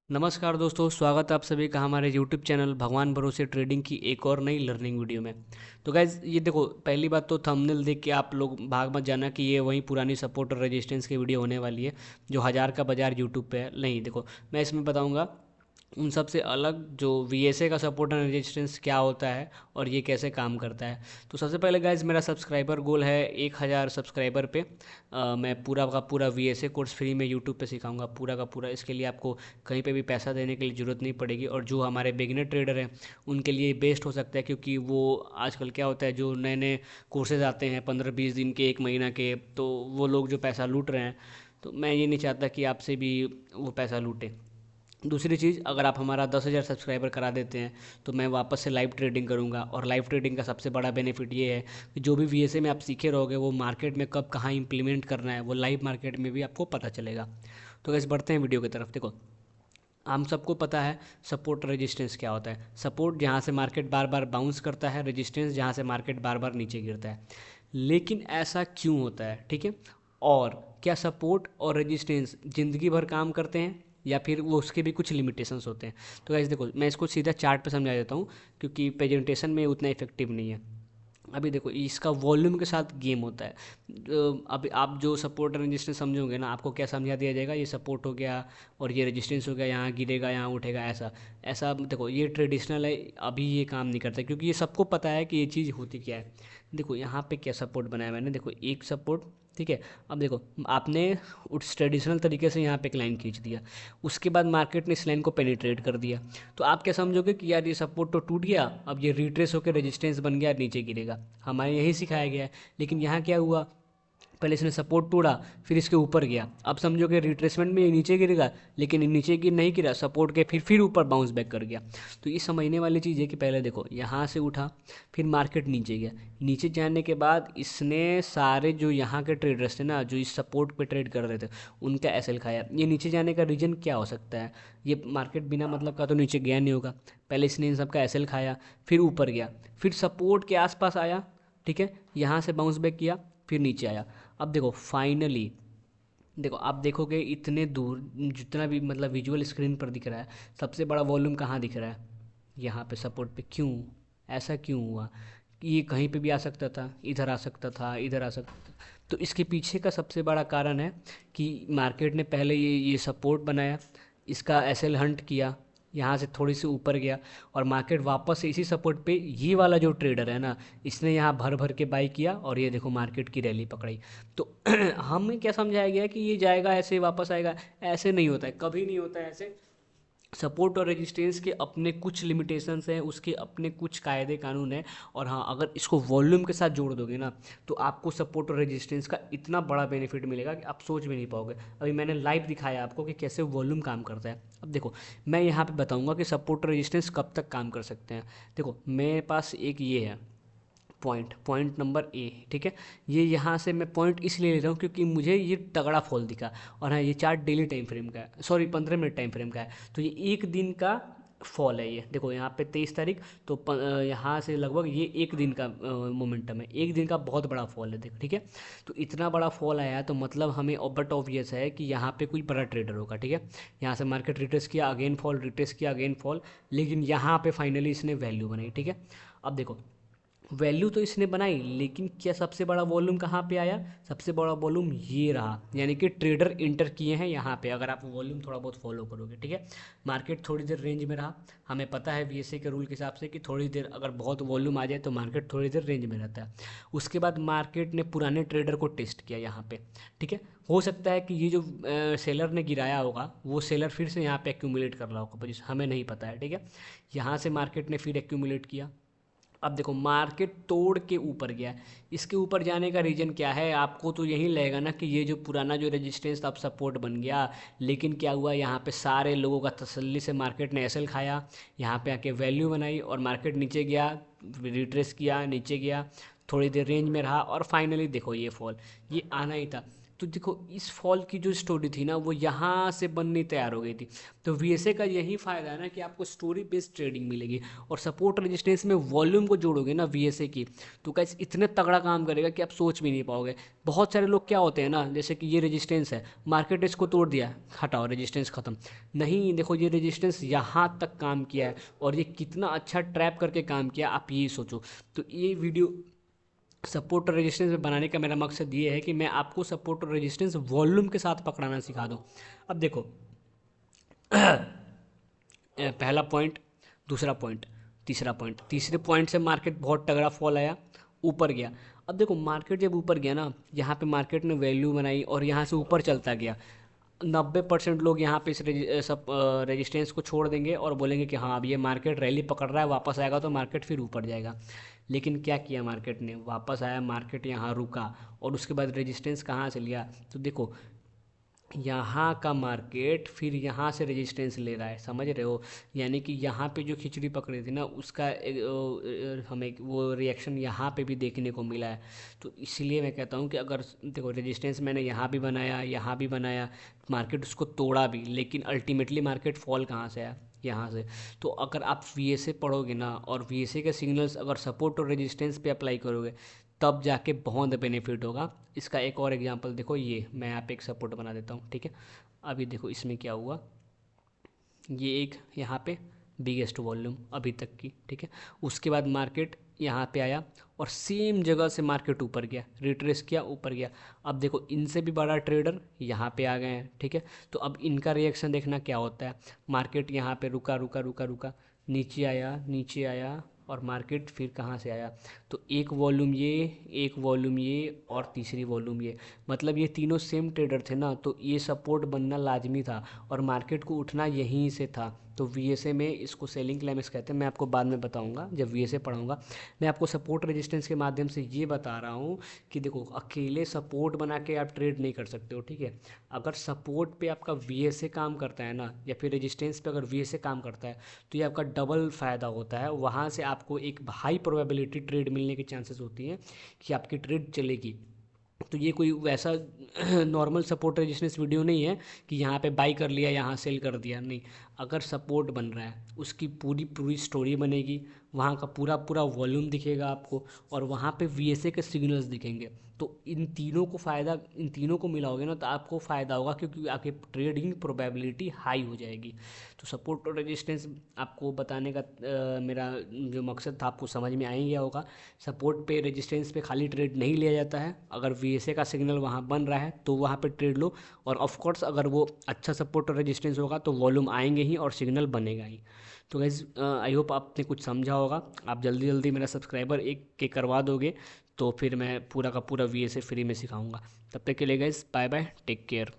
नमस्कार दोस्तों, स्वागत है आप सभी का हमारे यूट्यूब चैनल भगवान भरोसे ट्रेडिंग की एक और नई लर्निंग वीडियो में। तो गाइज ये देखो, पहली बात तो थंबनेल देख के आप लोग भाग मत जाना कि ये वही पुरानी सपोर्ट और रेजिस्टेंस की वीडियो होने वाली है जो हज़ार का बाजार यूट्यूब पे है। नहीं, देखो मैं इसमें बताऊंगा उन सब से अलग जो वीएसए का सपोर्ट एंड रेजिस्टेंस क्या होता है और ये कैसे काम करता है। तो सबसे पहले गाइज मेरा सब्सक्राइबर गोल है 1000 सब्सक्राइबर पे। मैं पूरा का पूरा वीएसए कोर्स फ्री में यूट्यूब पे सिखाऊंगा पूरा का पूरा। इसके लिए आपको कहीं पे भी पैसा देने के लिए ज़रूरत नहीं पड़ेगी, और जो हमारे बिगिनर ट्रेडर हैं उनके लिए बेस्ट हो सकता है, क्योंकि वो आजकल क्या होता है, जो नए नए कोर्सेज आते हैं 15-20 दिन के, 1 महीना के, तो वो लोग जो पैसा लूट रहे हैं, तो मैं ये नहीं चाहता कि आपसे भी वो पैसा लूटें। दूसरी चीज़, अगर आप हमारा 10,000 सब्सक्राइबर करा देते हैं तो मैं वापस से लाइव ट्रेडिंग करूंगा, और लाइव ट्रेडिंग का सबसे बड़ा बेनिफिट ये है कि जो भी वीएसए में आप सीखे रहोगे वो मार्केट में कब कहाँ इंप्लीमेंट करना है वो लाइव मार्केट में भी आपको पता चलेगा। तो गैस बढ़ते हैं वीडियो की तरफ। देखो, हम सबको पता है सपोर्ट रेजिस्टेंस क्या होता है। सपोर्ट जहाँ से मार्केट बार बार बाउंस करता है, रेजिस्टेंस जहाँ से मार्केट बार बार नीचे गिरता है। लेकिन ऐसा क्यों होता है, ठीक है? और क्या सपोर्ट और रेजिस्टेंस ज़िंदगी भर काम करते हैं या फिर वो उसके भी कुछ लिमिटेशंस होते हैं? तो गाइस देखो, मैं इसको सीधा चार्ट पे समझा देता हूँ, क्योंकि प्रेजेंटेशन में उतना इफेक्टिव नहीं है। अभी देखो, इसका वॉल्यूम के साथ गेम होता है। अभी आप जो सपोर्ट और रेजिस्टेंस समझोगे ना, आपको क्या समझा दिया जाएगा, ये सपोर्ट हो गया और ये रेजिस्टेंस हो गया, यहाँ गिरेगा यहाँ उठेगा, ऐसा ऐसा। देखो, ये ट्रेडिशनल है, अभी ये काम नहीं करता, क्योंकि ये सबको पता है कि ये चीज़ होती क्या है। देखो यहाँ पे क्या सपोर्ट बनाया मैंने, देखो एक सपोर्ट, ठीक है। अब देखो, आपने उस ट्रेडिशनल तरीके से यहाँ पे एक लाइन खींच दिया, उसके बाद मार्केट ने इस लाइन को पेनिट्रेट कर दिया, तो आप क्या समझोगे कि यार ये सपोर्ट तो टूट गया, अब ये रिट्रेस होकर रेजिस्टेंस बन गया, नीचे गिरेगा। हमारे यही सिखाया गया है। लेकिन यहाँ क्या हुआ, पहले इसने सपोर्ट तोड़ा, फिर इसके ऊपर गया। अब समझो कि रिट्रेसमेंट में ये नीचे गिरेगा, लेकिन ये नीचे गिर नहीं गिरा, सपोर्ट के फिर ऊपर बाउंस बैक कर गया। तो ये समझने वाली चीज़ है कि पहले देखो, यहाँ से उठा, फिर मार्केट नीचे गया, नीचे जाने के बाद इसने सारे जो यहाँ के ट्रेडर्स थे ना, जो इस सपोर्ट पे ट्रेड कर रहे थे, उनका एसएल खाया। ये नीचे जाने का रीज़न क्या हो सकता है? ये मार्केट बिना मतलब का तो नीचे गया नहीं होगा। पहले इसने इन सबका एसएल खाया, फिर ऊपर गया, फिर सपोर्ट के आसपास आया, ठीक है, यहाँ से बाउंस बैक किया, फिर नीचे आया। अब देखो फाइनली, देखो आप देखोगे इतने दूर जितना भी मतलब विजुअल स्क्रीन पर दिख रहा है, सबसे बड़ा वॉल्यूम कहाँ दिख रहा है? यहाँ पे सपोर्ट पे। क्यों? ऐसा क्यों हुआ? ये कहीं पे भी आ सकता था, इधर आ सकता था, इधर आ सकता था। तो इसके पीछे का सबसे बड़ा कारण है कि मार्केट ने पहले ये सपोर्ट बनाया, इसका एसएल हंट किया, यहाँ से थोड़ी सी ऊपर गया, और मार्केट वापस से इसी सपोर्ट पे, ये वाला जो ट्रेडर है ना, इसने यहाँ भर भर के बाई किया, और ये देखो मार्केट की रैली पकड़ी। तो हमें क्या समझाया गया कि ये जाएगा ऐसे वापस आएगा? ऐसे नहीं होता है, कभी नहीं होता है ऐसे। सपोर्ट और रेजिस्टेंस के अपने कुछ लिमिटेशंस हैं, उसके अपने कुछ कायदे कानून हैं। और हाँ, अगर इसको वॉल्यूम के साथ जोड़ दोगे ना, तो आपको सपोर्ट और रेजिस्टेंस का इतना बड़ा बेनिफिट मिलेगा कि आप सोच भी नहीं पाओगे। अभी मैंने लाइव दिखाया आपको कि कैसे वॉल्यूम काम करता है। अब देखो, मैं यहाँ पे बताऊँगा कि सपोर्ट और रेजिस्टेंस कब तक काम कर सकते हैं। देखो मेरे पास एक ये है पॉइंट नंबर ए, ठीक है। ये यहाँ से मैं पॉइंट इसलिए ले रहा हूँ क्योंकि मुझे ये तगड़ा फॉल दिखा। और हाँ, ये चार्ट डेली टाइम फ्रेम का है, सॉरी 15 मिनट टाइम फ्रेम का है। तो ये एक दिन का फॉल है। ये देखो यहाँ पे 23 तारीख, तो यहाँ से लगभग ये एक दिन का मोमेंटम है, एक दिन का बहुत बड़ा फॉल है, देखो, ठीक है। तो इतना बड़ा फॉल आया है, तो मतलब हमें बट ऑब्वियस है कि यहाँ पे कोई बड़ा ट्रेडर होगा, ठीक है। यहाँ से मार्केट रिट्रेस किया, अगेन फॉल, रिट्रेस किया, अगेन फॉल, लेकिन यहाँ पे फाइनली इसने वैल्यू बनाई, ठीक है। अब देखो, वैल्यू तो इसने बनाई, लेकिन क्या सबसे बड़ा वॉल्यूम कहाँ पे आया? सबसे बड़ा वॉल्यूम ये रहा, यानी कि ट्रेडर इंटर किए हैं यहाँ पे। अगर आप वॉल्यूम थोड़ा बहुत फॉलो करोगे, ठीक है। मार्केट थोड़ी देर रेंज में रहा, हमें पता है वीएसए के रूल के हिसाब से कि थोड़ी देर अगर बहुत वॉल्यूम आ जाए तो मार्केट थोड़ी देर रेंज में रहता है। उसके बाद मार्केट ने पुराने ट्रेडर को टेस्ट किया यहाँ पे, ठीक है। हो सकता है कि ये जो सेलर ने गिराया होगा, वो सेलर फिर से यहाँ पे एक्यूमुलेट कर रहा होगा पोजीशन, हमें नहीं पता है, ठीक है। यहाँ से मार्केट ने फिर एक्यूमुलेट किया। अब देखो, मार्केट तोड़ के ऊपर गया। इसके ऊपर जाने का रीज़न क्या है? आपको तो यही लगेगा ना कि ये जो पुराना जो रेजिस्टेंस था अब सपोर्ट बन गया। लेकिन क्या हुआ, यहाँ पे सारे लोगों का तसल्ली से मार्केट ने एसएल खाया, यहाँ पे आके वैल्यू बनाई, और मार्केट नीचे गया, रिट्रेस किया, नीचे गया, थोड़ी देर रेंज में रहा, और फाइनली देखो ये फॉल, ये आना ही था। तो देखो इस फॉल की जो स्टोरी थी ना वो यहाँ से बननी तैयार हो गई थी। तो वीएसए का यही फ़ायदा है ना कि आपको स्टोरी बेस्ड ट्रेडिंग मिलेगी। और सपोर्ट रेजिस्टेंस में वॉल्यूम को जोड़ोगे ना वीएसए की, तो गाइस इतने तगड़ा काम करेगा कि आप सोच भी नहीं पाओगे। बहुत सारे लोग क्या होते हैं ना, जैसे कि ये रेजिस्टेंस है, मार्केट इसको तोड़ दिया, हटाओ रेजिस्टेंस ख़त्म। नहीं, देखो ये रेजिस्टेंस यहाँ तक काम किया है और ये कितना अच्छा ट्रैप करके काम किया, आप ये सोचो। तो ये वीडियो सपोर्ट और रेजिस्टेंस में बनाने का मेरा मकसद ये है कि मैं आपको सपोर्ट और रेजिस्टेंस वॉल्यूम के साथ पकड़ाना सिखा दूँ। अब देखो पहला पॉइंट, दूसरा पॉइंट, तीसरा पॉइंट, तीसरे पॉइंट से मार्केट बहुत तगड़ा फॉल आया, ऊपर गया। अब देखो मार्केट जब ऊपर गया ना, यहाँ पे मार्केट ने वैल्यू बनाई और यहाँ से ऊपर चलता गया। 90% लोग यहाँ पे इस सब रेजिस्टेंस को छोड़ देंगे और बोलेंगे कि हाँ अब ये मार्केट रैली पकड़ रहा है, वापस आएगा तो मार्केट फिर ऊपर जाएगा। लेकिन क्या किया मार्केट ने, वापस आया, मार्केट यहाँ रुका और उसके बाद रेजिस्टेंस कहाँ से लिया, तो देखो यहाँ का मार्केट फिर यहाँ से रेजिस्टेंस ले रहा है, समझ रहे हो। यानी कि यहाँ पे जो खिचड़ी पकड़ी थी ना उसका हमें वो रिएक्शन यहाँ पे भी देखने को मिला है। तो इसलिए मैं कहता हूँ कि अगर देखो रेजिस्टेंस मैंने यहाँ भी बनाया, यहाँ भी बनाया, मार्केट उसको तोड़ा भी, लेकिन अल्टीमेटली मार्केट फॉल कहाँ से आया, यहाँ से। तो अगर आप वीएसए पढ़ोगे ना और वीएसए के सिग्नल्स अगर सपोर्ट और रेजिस्टेंस पे अप्लाई करोगे तब जाके बहुत बेनिफिट होगा। इसका एक और एग्जांपल देखो, ये मैं यहाँ पे एक सपोर्ट बना देता हूँ, ठीक है। अभी देखो इसमें क्या हुआ, ये एक यहाँ पे बिगेस्ट वॉल्यूम अभी तक की, ठीक है। उसके बाद मार्केट यहाँ पे आया और सेम जगह से मार्केट ऊपर गया, रिट्रेस किया, ऊपर गया। अब देखो इनसे भी बड़ा ट्रेडर यहाँ पे आ गए हैं, ठीक है। तो अब इनका रिएक्शन देखना क्या होता है। मार्केट यहाँ पे रुका रुका रुका रुका, नीचे आया और मार्केट फिर कहाँ से आया, तो एक वॉल्यूम ये, एक वॉल्यूम ये और तीसरी वॉल्यूम ये, मतलब ये तीनों सेम ट्रेडर थे ना, तो ये सपोर्ट बनना लाजमी था और मार्केट को उठना यहीं से था। तो वीएसए में इसको सेलिंग क्लाइमेक्स कहते हैं, मैं आपको बाद में बताऊंगा जब वीएसए पढ़ाऊंगा। मैं आपको सपोर्ट रेजिस्टेंस के माध्यम से ये बता रहा हूँ कि देखो अकेले सपोर्ट बना के आप ट्रेड नहीं कर सकते हो, ठीक है। अगर सपोर्ट पे आपका वीएसए काम करता है ना, या फिर रेजिस्टेंस पे अगर वीएसए काम करता है, तो ये आपका डबल फ़ायदा होता है। वहाँ से आपको एक हाई प्रोबेबिलिटी ट्रेड मिलने की चांसेस होती हैं कि आपकी ट्रेड चलेगी। तो ये कोई वैसा नॉर्मल सपोर्ट रेजिस्टेंस वीडियो नहीं है कि यहाँ पे बाई कर लिया, यहाँ सेल कर दिया, नहीं। अगर सपोर्ट बन रहा है उसकी पूरी पूरी स्टोरी बनेगी, वहाँ का पूरा पूरा वॉल्यूम दिखेगा आपको और वहाँ पे वीएसए के सिग्नल्स दिखेंगे। तो इन तीनों को फ़ायदा, इन तीनों को मिलाओगे ना तो आपको फ़ायदा होगा, क्योंकि आपकी ट्रेडिंग प्रोबेबिलिटी हाई हो जाएगी। तो सपोर्ट और रेजिस्टेंस आपको बताने का मेरा जो मकसद था आपको समझ में आ ही गया होगा। सपोर्ट पे, रेजिस्टेंस पे खाली ट्रेड नहीं लिया जाता है, अगर वीएसए का सिग्नल वहाँ बन रहा है तो वहाँ पे ट्रेड लो। और ऑफ कोर्स अगर वो अच्छा सपोर्ट और रेजिस्टेंस होगा तो वॉल्यूम आएंगे ही और सिग्नल बनेगा ही। तो गाइज़ आई होप आपने कुछ समझा होगा। आप जल्दी जल्दी मेरा सब्सक्राइबर एक के करवा दोगे तो फिर मैं पूरा का पूरा वीएसए फ्री में सिखाऊंगा। तब तक के लिए guys bye bye, take care.